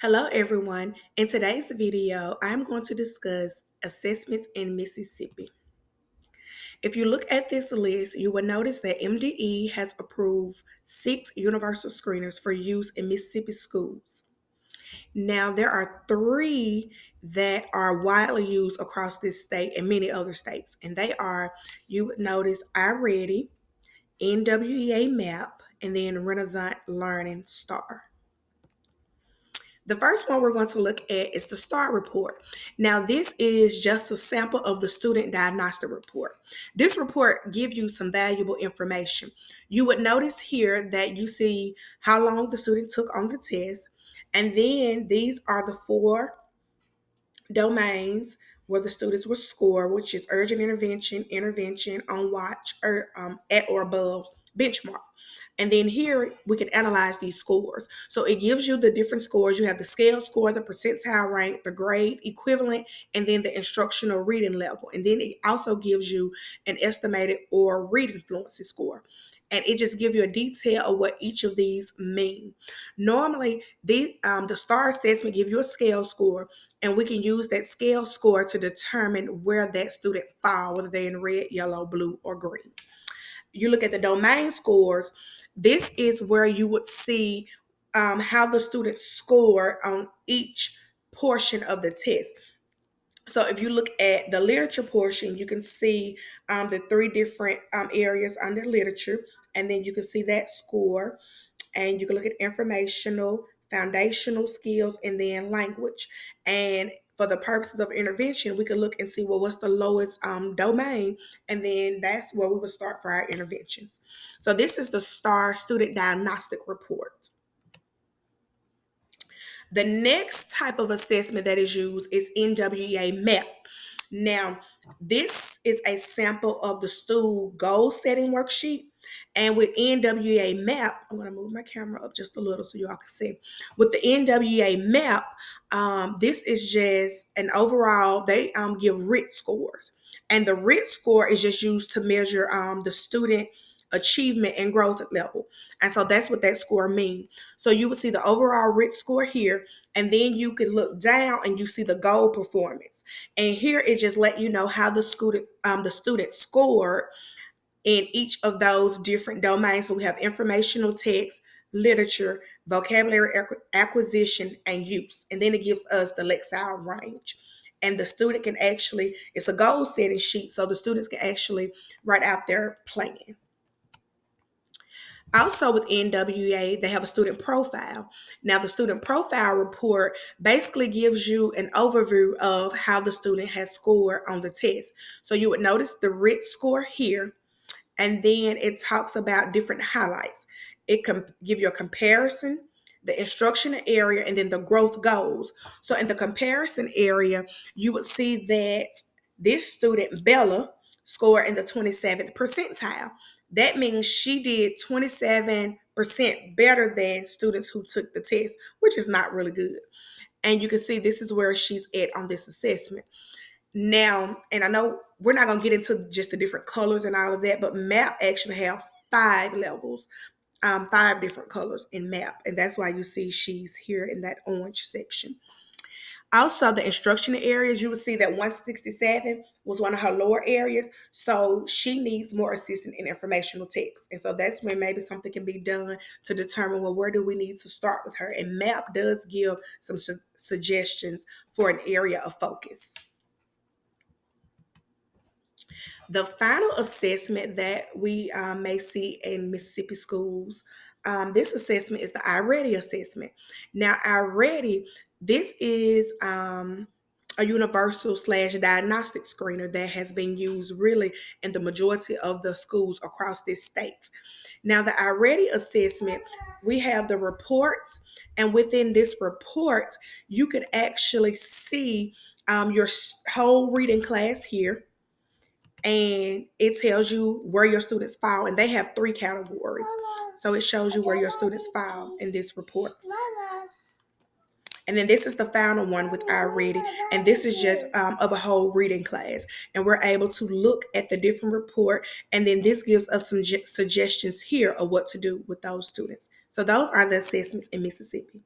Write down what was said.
Hello everyone. In today's video, I'm going to discuss assessments in Mississippi. If you look at this list, you will notice that MDE has approved 6 universal screeners for use in Mississippi schools. Now, there are 3 that are widely used across this state and many other states, and they are, you would notice, iReady, NWEA MAP, and then Renaissance Learning Star. The first one we're going to look at is the STAR report. Now, this is just a sample of the student diagnostic report. This report gives you some valuable information. You would notice here that you see how long the student took on the test, and then these are the 4 domains where the students will score, which is urgent intervention, intervention, on watch, or at or above benchmark. And then here we can analyze these scores. So it gives you the different scores. You have the scale score, the percentile rank, the grade equivalent, and then the instructional reading level. And then it also gives you an estimated or reading fluency score. And it just gives you a detail of what each of these mean. Normally, the STAR assessment gives you a scale score, and we can use that scale score to determine where that student falls, whether they're in red, yellow, blue, or green. You look at the domain scores. This is where you would see how the students score on each portion of the test. So if you look at the literature portion, you can see the 3 different areas under literature, and then you can see that score, and you can look at informational, foundational skills, and then language. And for the purposes of intervention, we can look and see, well, what's the lowest domain, and then that's where we would start for our interventions. So this is the STAR Student Diagnostic Report. The next type of assessment that is used is NWEA MAP. Now, this is a sample of the STOOL goal setting worksheet. And with NWEA MAP, I'm going to move my camera up just a little so y'all can see. With the NWEA MAP, this is just an overall, they give RIT scores. And the RIT score is just used to measure the student achievement and growth level. And so that's what that score means. So you would see the overall RIT score here, and then you can look down and you see the goal performance. And here it just let you know how the student scored in each of those different domains. So we have informational text, literature, vocabulary acquisition, and use. And then it gives us the Lexile range. And the student can actually, it's a goal setting sheet, so the students can actually write out their plan. Also with NWEA, they have a student profile. Now, the student profile report basically gives you an overview of how the student has scored on the test. So you would notice the RIT score here, and then it talks about different highlights. It can give you a comparison, the instructional area, and then the growth goals. So in the comparison area, you would see that this student, Bella, scored in the 27th percentile. That means she did 27% better than students who took the test, which is not really good. And you can see this is where she's at on this assessment. Now, and I know we're not going to get into just the different colors and all of that, but MAP actually have 5 levels, 5 different colors in MAP. And that's why you see she's here in that orange section. Also, the instructional areas, you will see that 167 was one of her lower areas. So she needs more assistance in informational text. And so that's when maybe something can be done to determine, well, where do we need to start with her? And MAP does give some suggestions for an area of focus. The final assessment that we may see in Mississippi schools, this assessment is the iReady assessment. Now, iReady, this is a universal / diagnostic screener that has been used really in the majority of the schools across this state. Now, the iReady assessment, we have the reports, and within this report, you could actually see your whole reading class here, and it tells you where your students fall, and they have 3 categories. So it shows you where your students fall in this report. And then this is the final one with iReady, and this is just of a whole reading class. And we're able to look at the different report, and then this gives us some suggestions here of what to do with those students. So those are the assessments in Mississippi.